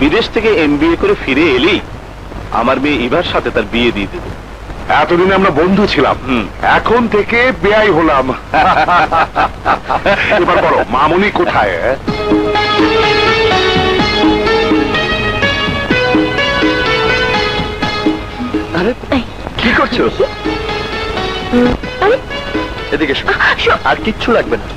বিদেশ থেকে এমবিএ করে ফিরে এলেই আমার মেয়ে ইভার সাথে তার বিয়ে দিয়ে দেবো। এতদিন আমরা বন্ধু ছিলাম, এখন থেকে বেয়াই হলাম। এবার বলো মামুনি কোথায়? আরে কি করছো? এদিকে এসো, আর কিচ্ছু লাগবে না।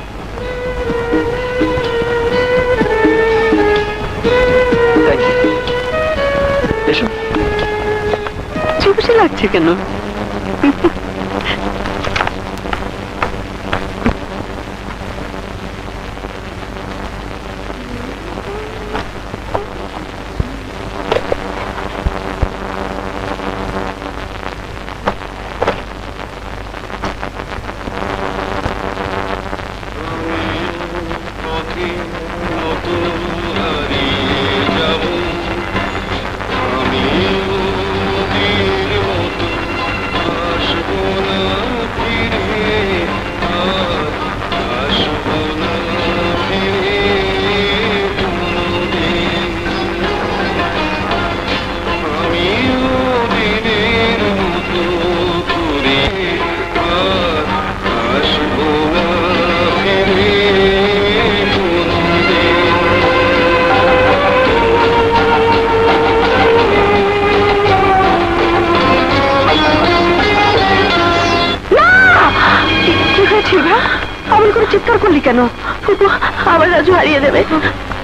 এসো। চুপসে লাগছে কেন? চিৎকার করলি কেন? আমার রাজু হারিয়ে দেবে।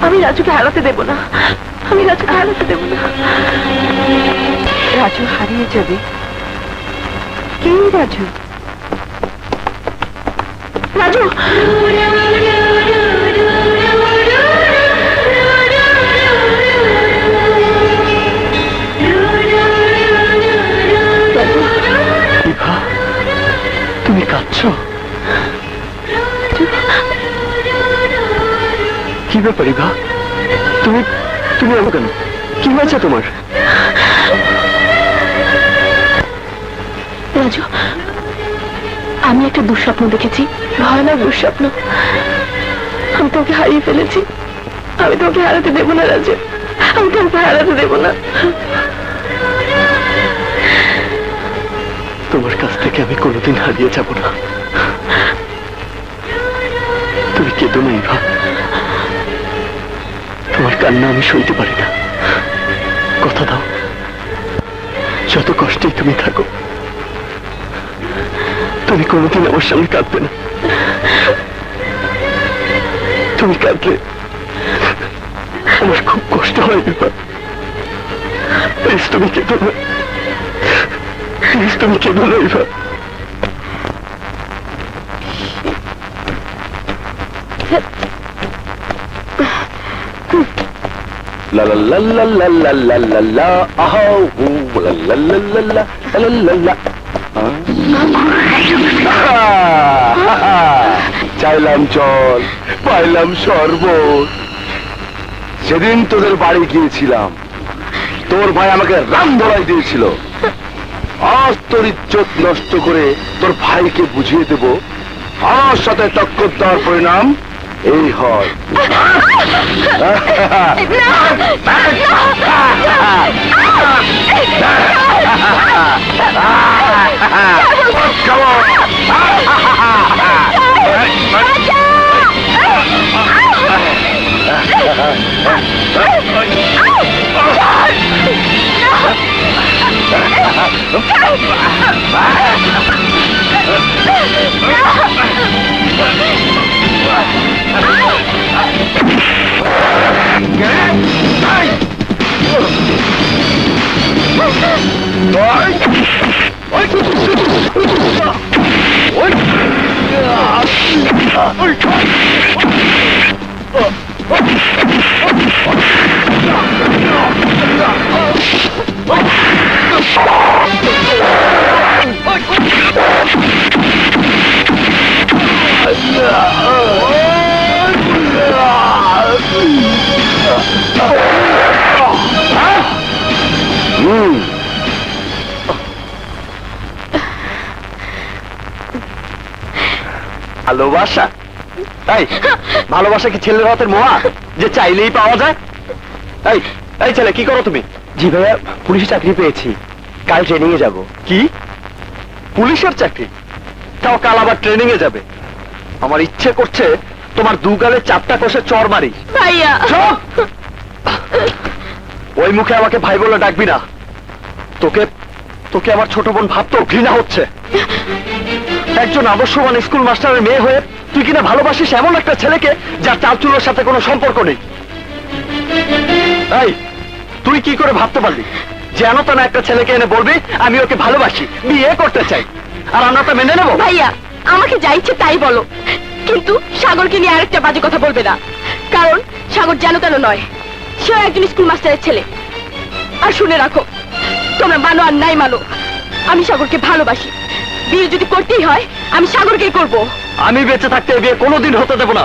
আমি রাজুকে হারাতে দেব না, আমি রাজুকে হারাতে দেব না। রাজু হারিয়ে যাবে? কে রাজু? রাজু তুমি কাঁদছো? কি ব্যাপার ইভা? তুমি তুমি এলো কেন? কি হয়েছে তোমার? রাজু, আমি একটা দুঃস্বপ্ন দেখেছি, ভয়ানক দুঃস্বপ্ন। আমি তোকে হারিয়ে ফেলেছি। আমি তোকে হারাতে দেব না রাজু, আমি তোকে হারাতে দেব না। তোমার কাছ থেকে আমি কোনোদিন হারিয়ে যাব না। তুমি কেঁদো না ইভা, তোমার কান্না আমি সইতে পারি না। কথা দাও, যত কষ্টেই তুমি থাকো, তুমি কোনোদিন আমার সামনে কাঁদবে না। তুমি কাঁদলে আমার খুব কষ্ট হয় ইভা। প্লিজ তুমি কেঁদো না, প্লিজ তুমি কেঁদো না Eva. La la la la la la la la la oh la la la la la la la la চাইলাম জল, পাইলাম শরবত। সেদিন তোদের বাড়ি গিয়েছিলাম, তোর ভাই আমাকে রাম ধরাই দিয়েছিল। আজ তোর ইজ্জত নষ্ট করে তোর ভাইকে বুঝিয়ে দেব আমার সাথে টক্কর দেওয়ার পরিণাম এই হয়। ভালোবাসা? তাই ভালোবাসা কি ছেলের হাতের মোয়া যে চাইলেই পাওয়া যায়? এই ছেলে কি করো তুমি? জি ভাইয়া, পুলিশে চাকরি পেয়েছি, কাল ট্রেনিং এ যাব। কি পুলিশের চাকরি? তাও কাল আবার ট্রেনিং এ যাবে? আমার ইচ্ছে করছে তোমার দুগালে চাপটা কষে চড় মারি। ভাইয়া চুপ! ওই মুখে আমাকে ভাই বলে ডাকবি না। তোকে তোকে আমার ছোট বোন ভাবতেও ঘৃণা হচ্ছে। একজন আদর্শবান স্কুল মাস্টারের মেয়ে হয়ে তুই কিনা ভালোবাসিস এমন একটা ছেলেকে যার চালচুলোর সাথে কোনো সম্পর্ক নেই। এই, তুই কি করে ভাবতে পারলি যেন তা না একটা ছেলেকে এনে বলবি আমি ওকে ভালোবাসি, বিয়ে করতে চাই, আর আমরা তা মেনে নেবো? ভাইয়া আমাকে যা ইচ্ছে তাই বলো, কিন্তু সাগরকে নিয়ে আরেকটা বাজে কথা বলবে না। কারণ সাগর যেন তেন নয়, সেও একজন স্কুল মাস্টারের ছেলে। আর শুনে রাখো, তোমরা মানো আর নাই মানো, আমি সাগরকে ভালোবাসি। বিয়ে যদি করতেই হয় আমি সাগরকেই করব। আমি বেঁচে থাকতে এ বিয়ে কোনোদিন হতে দেবো না।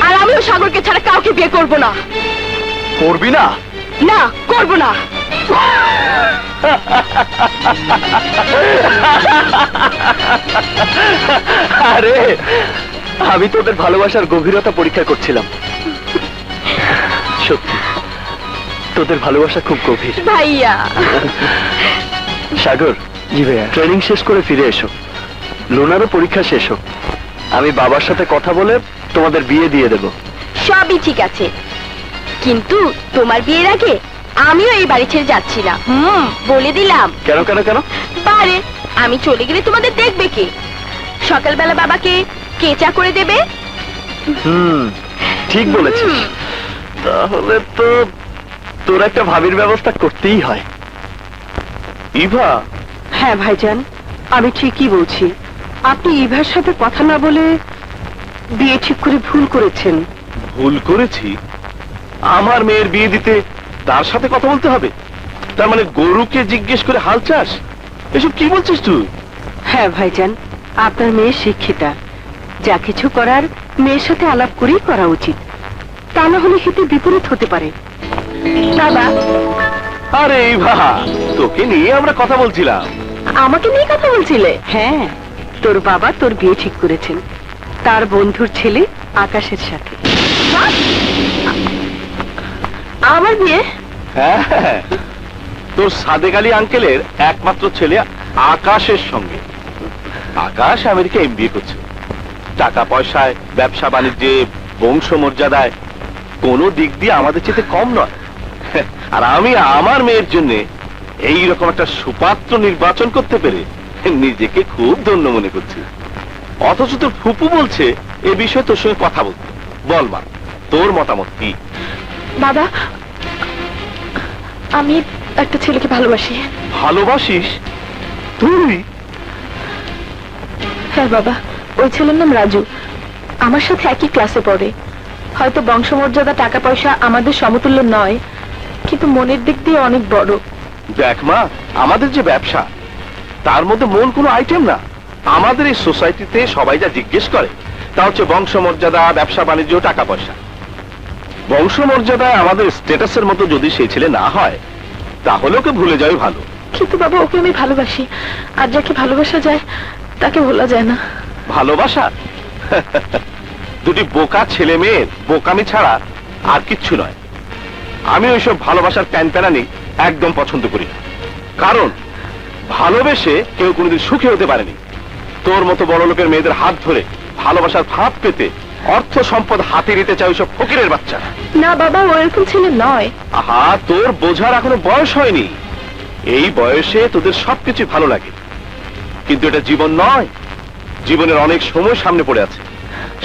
আর আমিও সাগরকে ছাড়া কাউকে বিয়ে করব না। করবি না? না, করব না। আরে আমি তোদের ভালোবাসার গভীরতা পরীক্ষা করছিলাম। সত্যি তোদের ভালোবাসা খুব গভীর। ভাইয়া সাগর, জি ভাইয়া। ট্রেনিং শেষ করে ফিরে এসো, লোনারও পরীক্ষা শেষ হোক। আমি বাবার সাথে কথা বলে তোমাদের বিয়ে দিয়ে দেব। সবই ঠিক আছে, কিন্তু তোমার বিয়ের আগে আমিও এই বাড়ি ছেড়ে যাচ্ছি না। বলে দিলাম। কেন কেন কেন? বারে আমি চলে গেলে তোমাদের দেখবে কে? সকালবেলা বাবাকে কেচা করে দেবে। ঠিক বলেছিস। তাহলে তো তোর একটা ভাবির ব্যবস্থা করতেই হয়। ইভা, হ্যাঁ ভাইজান, আমি ঠিকই বলছি। আপনি ইভার সাথে কথা না বলে বিয়ে ঠিক করে ভুল করেছেন। ভুল করেছি? আমার মেয়ের বিয়ে দিতে তার সাথে কথা বলতে হবে? তার মানে গরুকে জিজ্ঞেস করে হাল চাস? এসব কি বলছিস তুই? হ্যাঁ ভাইজান, আপনার মেয়ে শিক্ষিতা, যা কিছু করার মেয়ের সাথে আলাপ করেই করা উচিত, তা না হলে হিতে বিপরীত হতে পারে। বাবা, আরে ইভা, তোকে নিয়ে আমরা কথা বলছিলাম। আমাকে নিয়ে কথা বলছিলে? হ্যাঁ, তোর বাবা তোর বিয়ে ঠিক করেছেন তার বন্ধুর ছেলে আকাশের সাথে। আমার বিয়ে? হ্যাঁ, তোর সাদেক আলী আঙ্কেলের একমাত্র ছেলে আকাশের সঙ্গে। আকাশ আমেরিকা এমবিএ করছে। টাকা পয়সায়, ব্যবসা বাণিজ্যে, বংশমর্যাদায় কোনো দিক দিয়ে আমাদের চেয়ে কম নয়। আর আমি আমার মেয়ের জন্য এইরকম একটা সুপাত্র নির্বাচন করতে পেরে নিজেকে খুব ধন্য মনে করছি। অথচ তোর ফুপু বলছে এ বিষয়ে তোর সঙ্গে কথা বলতে। বল মা, তোর মতামত কি? বাবা, আমি একটা ছেলেকে ভালোবাসি। ভালোবাসিস তুই? হ্যাঁ বাবা, ওই ছেলের নাম রাজু, আমার সাথে একই ক্লাসে পড়ে। হয়তো বংশমর্যাদা, টাকা পয়সা আমাদের সমতুল্য নয়, কিন্তু মনের দিক দিয়ে অনেক বড়। দেখ মা, আমাদের যে ব্যবসা, তার মধ্যে মন কোনো আইটেম না। আমাদের এই সোসাইটিতে সবাই যা জিজ্ঞেস করে তা হচ্ছে বংশমর্যাদা, ব্যবসা বাণিজ্য, টাকা পয়সা। বংশমর্যাদায় আমাদের স্ট্যাটাসের মতো যদি সেই ছেলে না হয়, তাহলে ওকে ভুলে যাওয়াই ভালো। কিন্তু বাবা, ওকে আমি ভালোবাসি, আর যাকে ভালোবাসা যায় তাকে ভোলা যায় না। ভালোবাসা দুটি বোকা ছেলে মেয়ের বোকামি ছাড়া আর কিচ্ছু নয়। আমি ওইসব ভালোবাসার প্যানপ্যানানি একদম পছন্দ করি না। কারণ ভালোবেসে কেউ কোনোদিন সুখী হতে পারেনি। তোর মতো বড় লোকের মেয়েদের হাত ধরে ভালোবাসার ফাঁদ পেতে অর্থ সম্পদ হাতে নিতে চাই ওইসব ফকিরের বাচ্চা। না বাবা, ও এরকম ছেলে নয়। আহা, তোর বোঝার এখনো বয়স হয়নি। এই বয়সে তোদের সবকিছু ভালো লাগে, কিন্তু এটা জীবন নয়। জীবনের অনেক সময় সামনে পড়ে আছে,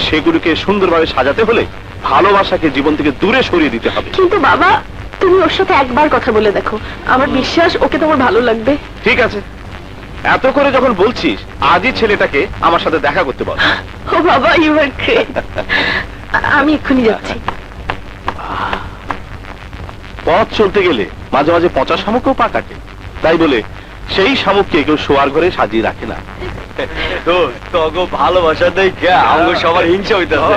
সেগুলোকে সুন্দরভাবে সাজাতে হলে ভালোবাসাকে জীবন থেকে দূরে সরিয়ে দিতে হবে। কিন্তু বাবা, তুমি ওর সাথে একবার কথা বলে দেখো, আমার বিশ্বাস ওকে তোমার ভালো লাগবে। ঠিক আছে, এত করে যখন বলছিস, আজই ছেলেটাকে আমার সাথে দেখা করতে বল। ও বাবা, ইউ আর গ্রেট। আমি এক্ষুনি যাচ্ছি। পথ চলতে গেলে মাঝে মাঝে পচা শামুকও পা কাটে, তাই বলে সেই শামুককে কেউ শোয়ার ঘরে সাজিয়ে রাখে না। ভালোবাসা দেখে আমাকে সবার হিংসা হইতেছে।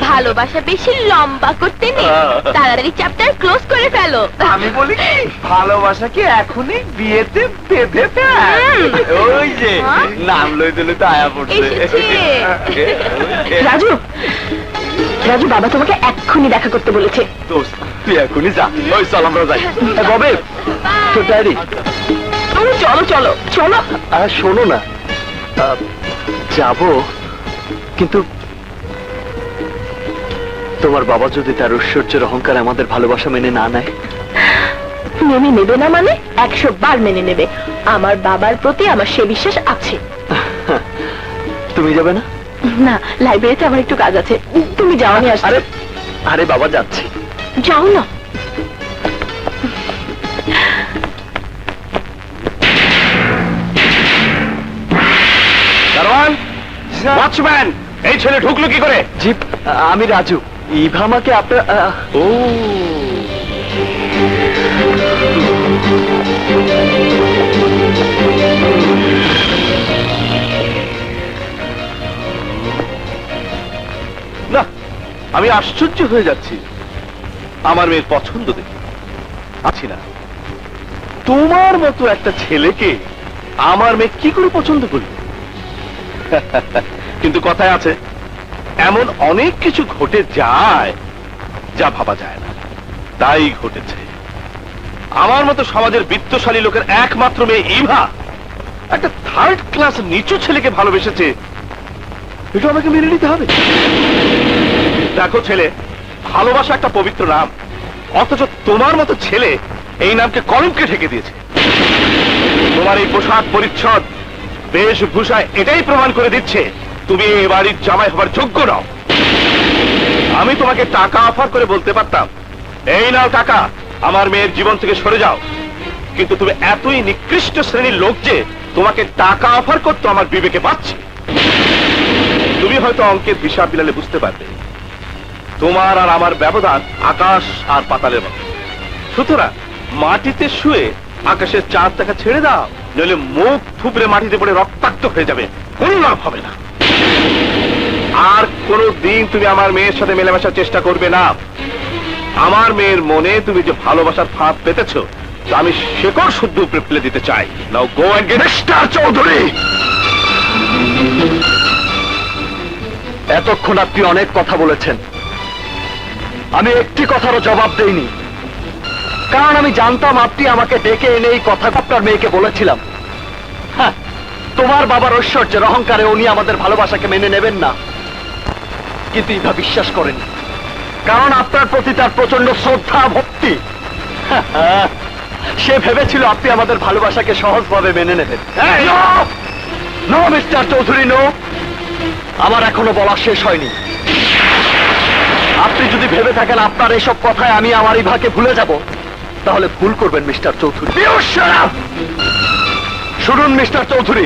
ভালোবাসা বেশি লম্বা করতে নেই, তাড়াতাড়ি চ্যাপ্টার ক্লোজ করে ফেলো। আমি বলি কি, ভালোবাসাকে এখনই বিয়েতে বেঁধে ফেল। ওই যে নাম লইতে লইতে আয়া পড়ছে। রাজু, রাজু, বাবা তোমাকে এক্ষুনি দেখা করতে বলেছে। দোস্ত, তুই এখনই যা। ওই চল আমরা যাই। কবে তো ডায়েরি চলো চলো চলো। আর শোনো না, যাব, কিন্তু তোমার বাবা যদি তার ঐশ্বর্যের অহংকার আমাদের ভালোবাসা মেনে না নেয়? মেনে নেবে না মানে 100 বার মেনে নেবে। আমার বাবার প্রতি আমার সে বিশ্বাস আছে। তুমি যাবে না? না, লাইব্রেরিতে আমার একটু কাজ আছে, তুমি যাও, আমি আসছি। আরে আরে বাবা, যাচ্ছি। যাও না। দারোয়ান, ওয়াচম্যান, এই ছেলে ঢুকলো কি করে? জি, আমি রাজু। ইভা আমাকে আপনার ও, না, আমি আশ্চর্য হয়ে যাচ্ছি। আমার মেয়ের পছন্দ দেখে আছি না। তোমার মতো একটা ছেলেকে আমার মেয়ে কি করে পছন্দ করবে? কিন্তু কথায় আছে, এমন অনেক কিছু ঘটে যায় যা ভাবা যায় না, তাই ঘটেছে। আমার মতো সমাজের বিত্তশালী লোকের একমাত্র মেয়ে ইভা একটা থার্ড ক্লাস নিচু ছেলেকে ভালোবেসেছে, এটা আমাকে মেনে নিতে হবে। দেখো ছেলে, ভালোবাসা একটা পবিত্র নাম, অথচ তোমার মতো ছেলে এই নামকে কলঙ্কে ঢেকে দিয়েছে। তোমার এই পোশাক পরিচ্ছদ বেশভূষায় এটাই প্রমাণ করে দিচ্ছে তুমি এ বাড়ির জামাই হবার যোগ্য নও। আমি তোমাকে টাকা অফার করে বলতে পারতাম, এই নাও টাকা, আমার মেয়ের জীবন থেকে সরে যাও, কিন্তু তুমি এতই নিকৃষ্ট শ্রেণীর লোক যে তোমাকে টাকা অফার করতে আমার বিবেকে পাচ্ছে। তুমি হয়তো অঙ্কের হিসাব মিলালে বুঝতে পারবে, তোমার আর আমার ব্যবধান আকাশ আর পাতালের মতো। সুতরাং মাটিতে শুয়ে আকাশের চাঁদ দেখা ছেড়ে দাও, নইলে মুখ থুবড়ে মাটিতে পড়ে রক্তাক্ত হয়ে যাবে, কোনো লাভ হবে না। আর কোনো দিন তুমি আমার মেয়ের সাথে মেলামেশার চেষ্টা করবে না। আমার মেয়ের মনে তুমি যে ভালোবাসার ফাঁদ পেতেছ, তা আমি শেকড় শুদ্ধ উপরে ফেলে দিতে চাই। Now go and get mister Chowdhury. এতক্ষণ আপনি অনেক কথা বলেছেন, আমি একটি কথারও জবাব দেইনি, কারণ আমি জানতাম আপনি আমাকে ডেকে এনে এই কথা আপনার মেয়েকে বলেছিলাম। হ্যাঁ, তোমার বাবার ঐশ্বর্যের অহংকারে উনি আমাদের ভালোবাসাকে মেনে নেবেন না, কিন্তু ইভা বিশ্বাস করেন, কারণ আপনার প্রতি তার প্রচন্ড শ্রদ্ধা ভক্তি। সে ভেবেছিল আপনি আমাদের ভালোবাসাকে সহজভাবে মেনে নেবেন। নো মিস্টার চৌধুরী, নো, আমার এখনো বলা শেষ হয়নি। আপনি যদি ভেবে থাকেন আপনার এসব কথায় আমি আমার ইভাকে ভুলে যাব, তাহলে ভুল করবেন মিস্টার চৌধুরী। শুনুন মিস্টার চৌধুরী,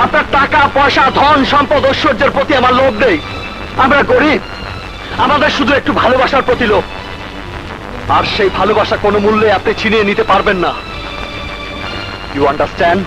আপনার টাকা পয়সা ধন সম্পদ ঐশ্বর্যের প্রতি আমার লোভ নেই। আমরা গরিব, আমাদের শুধু একটু ভালোবাসার প্রতি লোভ, আর সেই ভালোবাসা কোনো মূল্যে আপনি ছিনিয়ে নিতে পারবেন না। You understand?